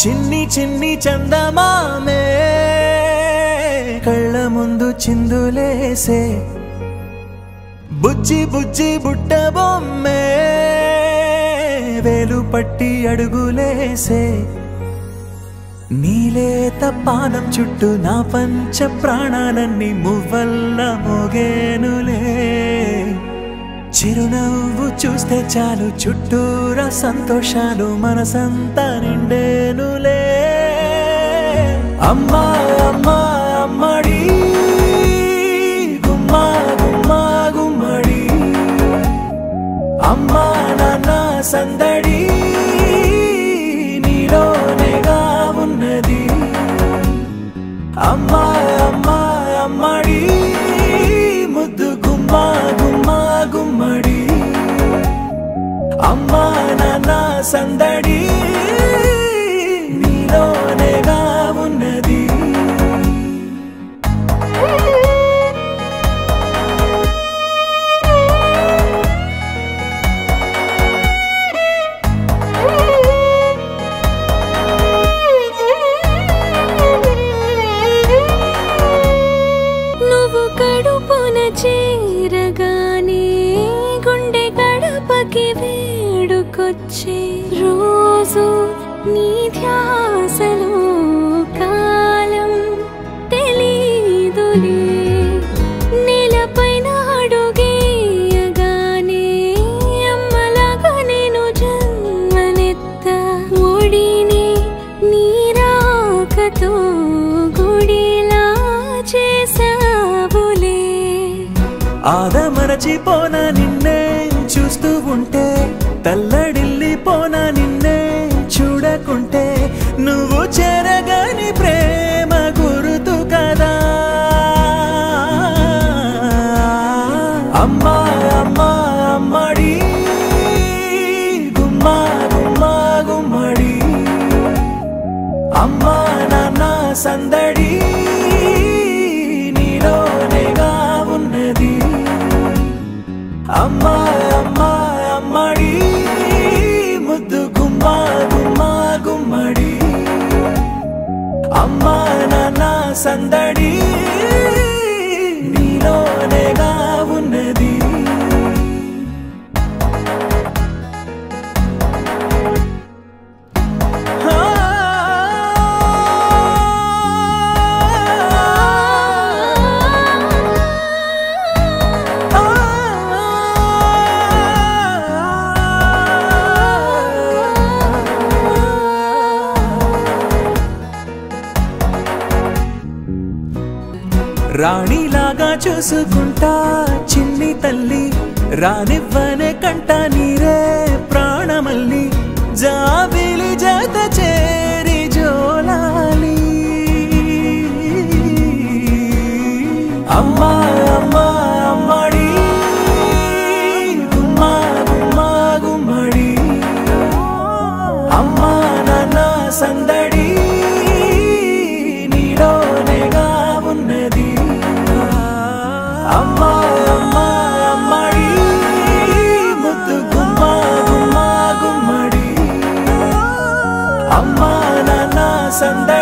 చిన్ని చిన్ని చందమామే కళ్ళ ముందు చిందులేసే బుజ్జి బుజ్జి బుట్ట బొమ్మే వేలు పట్టి అడుగులేసే నీలేత పానం చుట్టూ నా పంచ ప్రాణాలన్నీ మువ్వల్ల మోగేనులే చిరునవ్వు చూస్తే చాలు చుట్టూరా సంతోషాలు మనసంతా నిండేనులే అమ్మా అమ్మా అమ్మడి గుమ్మా గుమ్మా గుమ్మడి అమ్మా నాన్న సందడి నీలోనేగా ఉన్నది అమ్మా అమ్మా అమ్మడి ముద్దు గుమ్మా గుమ్మా గుమ్మడి అమ్మా నాన్న సందడి నీలోనేగా ఉన్నది నువ్వు కడుపున చేరగానే గుండె గడపకి వేడుకొచ్చే రోజు నీ ధ్యాసలో కాలం తెలీదులే నేలపైన అడుగేయగానే అమ్మలాగా నేను జన్మనెత్త ఒడిని నీ రాకతో గుడిలా చేసావులే ఆదమరచిపోనా నిన్నే చూస్తూ ఉంటే తల్లడిల్లిపోనా నిన్నే చూడకుంటే నువ్వు చెరగని ప్రేమ గురుతు కదా అమ్మా అమ్మా అమ్మడి గుమ్మా గుమ్మా గుమ్మడి అమ్మా నాన్న సందడి నీలోనేగా ఉన్నది అమ్మా అమ్మా అమ్మడి ముద్దు గుమ్మా గుమ్మా గుమ్మడి అమ్మా నాన్న సందడి నీలోనేగా ఉన్నది రాణిలాగా చూసుకుంటా చిన్ని తల్లి రానివ్వనే కంట నీరే ప్రాణమల్లి జాబిలి జత చేరి జోలాలి అమ్మా అమ్మా అమ్మడి గుమ్మా గుమ్మా గుమ్మడి అమ్మా నాన్న సందడి నీలోనేగా ఉన్నది అమ్మా అమ్మా అమ్మడి ముద్దు గుమ్మా గుమ్మా గుమ్మడి అమ్మా నాన్న సందడి